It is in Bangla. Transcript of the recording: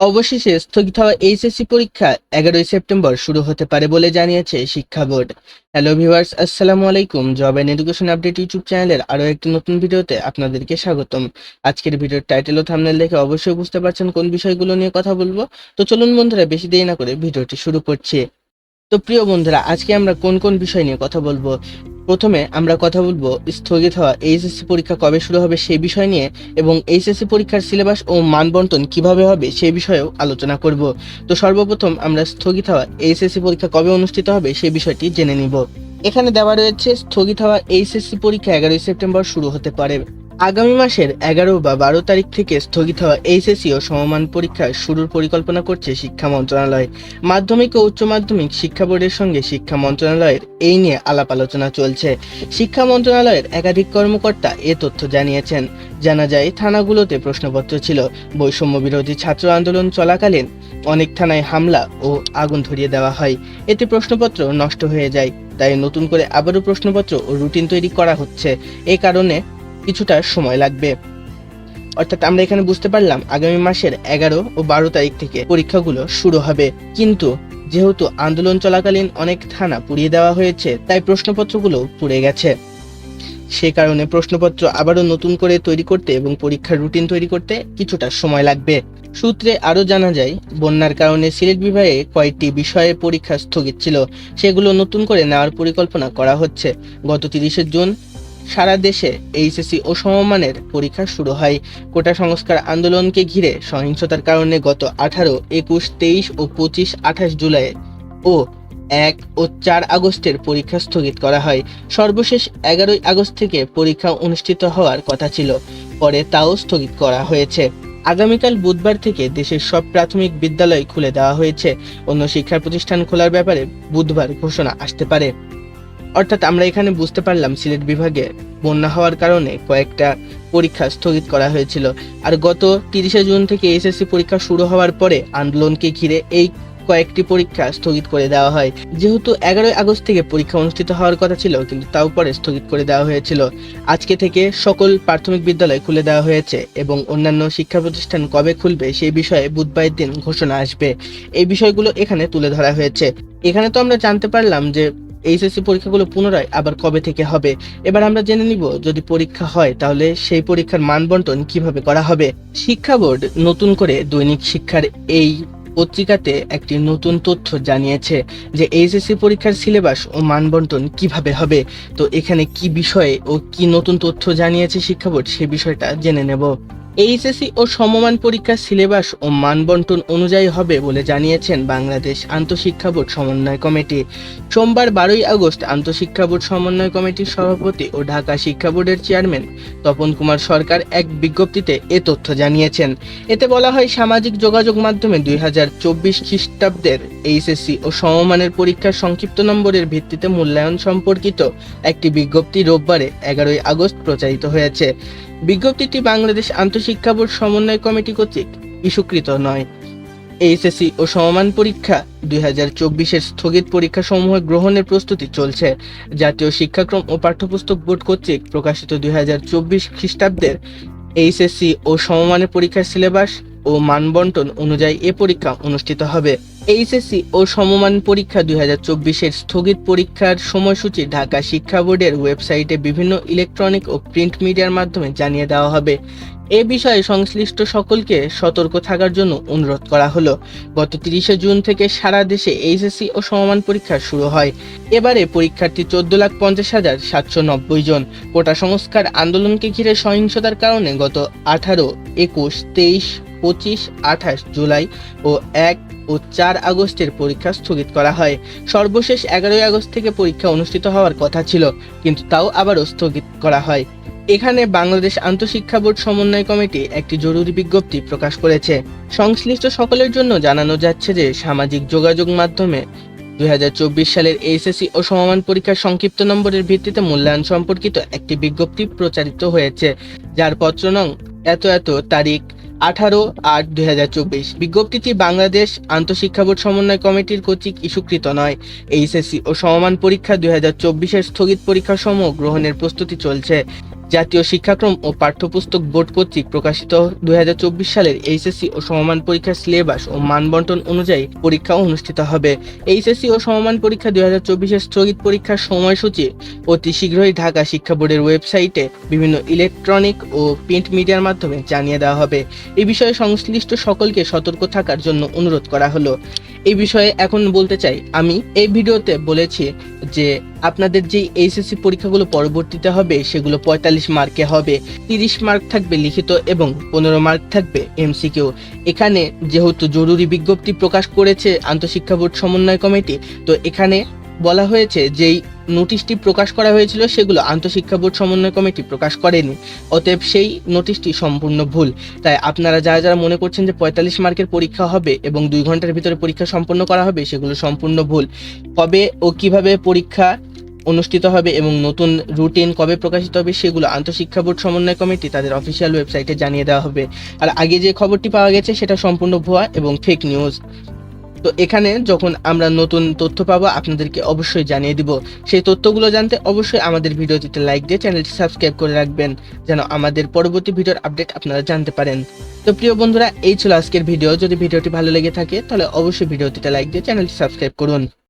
অবশেষে স্থগিত হওয়া এইচএসসি পরীক্ষা 11 সেপ্টেম্বর শুরু হতে পারে বলে জানিয়েছে শিক্ষা বোর্ড। হ্যালো ভিউয়ার্স, আসসালামু আলাইকুম। Job and education update YouTube চ্যানেলের আরো একটি নতুন ভিডিওতে আপনাদেরকে স্বাগতম। আজকের ভিডিওর টাইটেল ও থাম্বনেল দেখে অবশ্যই বুঝতে পারছেন কোন বিষয়গুলো নিয়ে কথা বলবো। তো চলুন বন্ধুরা, বেশি দেরি না করে ভিডিওটি শুরু করছি। তো প্রিয় বন্ধুরা, আজকে আমরা কোন কোন বিষয় নিয়ে কথা বলবো? প্রথমে আমরা কথা বলবো স্থগিত হওয়া এইচএসসি পরীক্ষা কবে শুরু হবে সেই বিষয় নিয়ে, এবং এইচএসসি পরীক্ষার সিলেবাস ও মানবন্টন কিভাবে হবে সেই বিষয়েও আলোচনা করব। তো সর্বপ্রথম আমরা স্থগিত হওয়া এইচএসসি পরীক্ষা কবে অনুষ্ঠিত হবে সেই বিষয়টি জেনে নিব। এখানে দেওয়া রয়েছে স্থগিত হওয়া এইচএসসি পরীক্ষা 11 সেপ্টেম্বর শুরু হতে পারে। আগামী মাসের 11 বা 12 তারিখ থেকে স্থগিত হওয়া এইচএসসি ও সমমান পরীক্ষা শুরুর পরিকল্পনা করছে শিক্ষা মন্ত্রণালয়। মাধ্যমিক ও উচ্চ মাধ্যমিক শিক্ষা বোর্ডের সঙ্গে শিক্ষা মন্ত্রণালয়ের এই নিয়ে আলাপ আলোচনা চলছে। শিক্ষা মন্ত্রণালয়ের একাধিক কর্মকর্তা এ তথ্য জানিয়েছেন। জানা যায়, থানাগুলোতে প্রশ্নপত্র ছিল। বৈষম্য বিরোধী ছাত্র আন্দোলন চলাকালীন অনেক থানায় হামলা ও আগুন ধরিয়ে দেওয়া হয়। এতে প্রশ্নপত্র নষ্ট হয়ে যায়। তাই নতুন করে আবারও প্রশ্নপত্র ও রুটিন তৈরি করা হচ্ছে। এই কারণে কিছুটা সময় লাগবে। অর্থাৎ আমরা এখানে বুঝতে পারলাম আগামী মাসের 11 ও 12 তারিখ থেকে পরীক্ষাগুলো শুরু হবে। কিন্তু যেহেতু আন্দোলন চলাকালীন অনেক থানা পুড়িয়ে দেওয়া হয়েছে, তাই প্রশ্নপত্রগুলো পুড়ে গেছে। সে কারণে প্রশ্নপত্র আবারও নতুন করে তৈরি করতে এবং পরীক্ষার রুটিন তৈরি করতে কিছুটা সময় লাগবে। সূত্রে আরও জানা যায়, বন্যার কারণে সিলেট বিভাগে কয়েকটি বিষয়ে পরীক্ষা স্থগিত ছিল, সেগুলো নতুন করে নেওয়ার পরিকল্পনা করা হচ্ছে। গত 30 জুন সারা দেশে এইচএসসি ও সমমানের পরীক্ষা শুরু হয়। কোটা সংস্কার আন্দোলনকে ঘিরে সহিংসতার কারণে গত 18, 21, 23 ও 25, 28 জুলাই ও 1 ও 4 আগস্টের পরীক্ষা স্থগিত করা হয়। সর্বশেষ 11 আগস্ট থেকে পরীক্ষা অনুষ্ঠিত হওয়ার কথা ছিল, পরে তাও স্থগিত করা হয়েছে। আগামীকাল বুধবার থেকে দেশের সব প্রাথমিক বিদ্যালয় খুলে দেওয়া হয়েছে। অন্য শিক্ষা প্রতিষ্ঠান খোলার ব্যাপারে বুধবার ঘোষণা আসতে পারে। অর্থাৎ আমরা এখানে বুঝতে পারলাম সিলেট বিভাগে বন্যা হওয়ার কারণে কয়েকটা পরীক্ষা স্থগিত করা হয়েছিল। আর গত 30 জুন থেকে এসএসসি পরীক্ষা শুরু হওয়ার পরে আন্দোলনকে ঘিরে এই কয়েকটি পরীক্ষা স্থগিত করে দেওয়া হয়। যেহেতু 11 আগস্ট থেকে পরীক্ষা অনুষ্ঠিত হওয়ার কথা ছিল, কিন্তু তাও পরে স্থগিত করে দেওয়া হয়েছিল। আজকে থেকে সকল প্রাথমিক বিদ্যালয় খুলে দেওয়া হয়েছে এবং অন্যান্য শিক্ষা প্রতিষ্ঠান কবে খুলবে সেই বিষয়ে বুধবারের দিন ঘোষণা আসবে। এই বিষয়গুলো এখানে তুলে ধরা হয়েছে। এখানে তো আমরা জানতে পারলাম যে এইচএসসি পরীক্ষাগুলো পুনরায় আবার কবে থেকে হবে। এবার আমরা জেনে নিব, যদি পরীক্ষা হয় তাহলে সেই পরীক্ষার মানবন্টন কিভাবে করা হবে। শিক্ষা বোর্ড নতুন করে দৈনিক শিক্ষার এই পত্রিকাতে একটি নতুন তথ্য জানিয়েছে যে এইচএসসি পরীক্ষার সিলেবাস ও মানবন্টন কিভাবে হবে। তো এখানে কি বিষয়ে ও কি নতুন তথ্য জানিয়েছে শিক্ষা বোর্ড সে বিষয়টা জেনে নেব। এইচএসসি ও সমমান পরীক্ষার সিলেবাস ও মানবন্টন অনুযায়ী হবে বলে জানিয়েছেন বাংলাদেশ আন্তঃশিক্ষা বোর্ড সমন্বয় কমিটি। সোমবার 12 আগস্ট আন্তঃশিক্ষা বোর্ড সমন্বয় কমিটির সভাপতি ও ঢাকা শিক্ষা বোর্ডের চেয়ারম্যান তপন কুমার সরকার এক বিজ্ঞপ্তিতে এ তথ্য জানিয়েছেন। এতে বলা হয়, সামাজিক যোগাযোগ মাধ্যমে 2024 খ্রিস্টাব্দের এইচএসসি ও সমমানের পরীক্ষার সংক্ষিপ্ত নম্বরের ভিত্তিতে মূল্যায়ন সম্পর্কিত একটি বিজ্ঞপ্তি রোববারে 11 আগস্ট প্রচারিত হয়েছে। বিজ্ঞপ্তিটি বাংলাদেশ আন্তঃশিক্ষা বোর্ড সমন্বয় কমিটি কর্তৃক ইস্যুকৃত নয়। এইচএসসি ও সমমান পরীক্ষা 2024-এর স্থগিত পরীক্ষাসমূহ গ্রহণের প্রস্তুতি চলছে। জাতীয় শিক্ষাক্রম ও পাঠ্যপুস্তক বোর্ড কর্তৃক প্রকাশিত 2024 খ্রিস্টাব্দের এইচএসসি ও সমমানের পরীক্ষার সিলেবাস ও মানবন্টন অনুযায়ী এ পরীক্ষা অনুষ্ঠিত হবে। এইচএসসি ও সমমান পরীক্ষা 2024-এর স্থগিত পরীক্ষার সময়সূচি ঢাকা শিক্ষা বোর্ডের ওয়েবসাইটে বিভিন্ন ইলেকট্রনিক ও প্রিন্ট মিডিয়ার মাধ্যমে জানিয়ে দেওয়া হবে। এ বিষয়ে সংশ্লিষ্ট সকলকে সতর্ক থাকার জন্য অনুরোধ করা হলো। গত 30 জুন থেকে সারা দেশে এইচএসসি ও সমমান পরীক্ষা শুরু হয়। এবারে পরীক্ষার্থী 14,50,790 জন। কোটা সংস্কার আন্দোলনকে ঘিরে সহিংসতার কারণে গত 18, 21, 23, 25, 28 জুলাই ও 1 ও 4 আগস্টের পরীক্ষা স্থগিত করা হয়। সর্বশেষ 11 আগস্ট থেকে পরীক্ষা অনুষ্ঠিত হওয়ার কথা ছিল, কিন্তু তাও আবারও স্থগিত করা হয়। এখানে বাংলাদেশ আন্তঃশিক্ষা বোর্ড সমন্বয় কমিটি একটি জরুরি বিজ্ঞপ্তি প্রকাশ করেছে। সংশ্লিষ্ট সকলের জন্য জানানো যাচ্ছে যে সামাজিক যোগাযোগ মাধ্যমে 2024 সালের এইচএসসি ও সমমান পরীক্ষার সংক্ষিপ্ত নম্বরের ভিত্তিতে মূল্যায়ন সম্পর্কিত একটি বিজ্ঞপ্তি প্রচারিত হয়েছে, যার পত্র নং এত এত তারিখ 18/8/2024। বিজ্ঞপ্তিটি বাংলাদেশ আন্তঃশিক্ষা বোর্ড সমন্বয় কমিটির কর্তৃক ইস্যুকৃত নয়। এইচএসসি ও সমমান পরীক্ষা 2024-এর স্থগিত পরীক্ষাসমূহ গ্রহণের প্রস্তুতি চলছে। জাতীয় শিক্ষাক্রম ও পাঠ্যপুস্তক বোর্ড কর্তৃক প্রকাশিত 2024 সালের এইচএসসি ও সমমান পরীক্ষার সিলেবাস ও মানবন্টন অনুযায়ী পরীক্ষা অনুষ্ঠিত হবে। এইচএসসি ও সমমান পরীক্ষা 2024-এর স্থগিত পরীক্ষার সময়সূচি অতি শীঘ্রই ঢাকা শিক্ষা বোর্ডের ওয়েবসাইটে বিভিন্ন ইলেকট্রনিক ও প্রিন্ট মিডিয়ার মাধ্যমে জানিয়ে দেওয়া হবে। এই বিষয়ে সংশ্লিষ্ট সকলকে সতর্ক থাকার জন্য অনুরোধ করা হলো। এই বিষয়ে এখন বলতে চাই, আমি এই ভিডিওতে বলেছি যে আপনাদের যে এইচএসসি পরীক্ষাগুলো পরবর্তীতে হবে সেগুলো 45 মার্কে হবে, 30 মার্ক থাকবে লিখিত এবং 15 মার্ক থাকবে এমসিকিউ। এখানে যেহেতু জরুরি বিজ্ঞপ্তি প্রকাশ করেছে আন্তঃশিক্ষা বোর্ড সমন্বয় কমিটি, তো এখানে বলা হয়েছে যেই নোটিশটি প্রকাশ করা হয়েছিল সেগুলো আন্তঃশিক্ষা বোর্ড সমন্বয় কমিটি প্রকাশ করেনি, অতএব সেই নোটিশটি সম্পূর্ণ ভুল। তাই আপনারা যারা যারা মনে করছেন যে 45 মার্কের পরীক্ষা হবে এবং 2 ঘন্টার ভিতরে পরীক্ষা সম্পন্ন করা হবে, সেগুলো সম্পূর্ণ ভুল। কবে ও কিভাবে পরীক্ষা অনুষ্ঠিত হবে এবং নতুন রুটিন কবে প্রকাশিত হবে সেগুলো আন্তঃশিক্ষা বোর্ড সমন্বয় কমিটি তাদের অফিসিয়াল ওয়েবসাইটে জানিয়ে দেওয়া হবে। আর আগে যে খবরটি পাওয়া গেছে সেটা সম্পূর্ণ ভুয়া এবং ফেক নিউজ। তো এখানে যখন আমরা নতুন তথ্য পাবো আপনাদেরকে অবশ্যই জানিয়ে দিব। সেই তথ্যগুলো জানতে অবশ্যই আমাদের ভিডিওটিতে লাইক দিয়ে চ্যানেলটি সাবস্ক্রাইব করে রাখবেন, যেন আমাদের পরবর্তী ভিডিওর আপডেট আপনারা জানতে পারেন। তো প্রিয় বন্ধুরা, এই ছিল আজকের ভিডিও। যদি ভিডিওটি ভালো লেগে থাকে তাহলে অবশ্যই ভিডিওটিতে লাইক দিয়ে চ্যানেলটি সাবস্ক্রাইব করুন।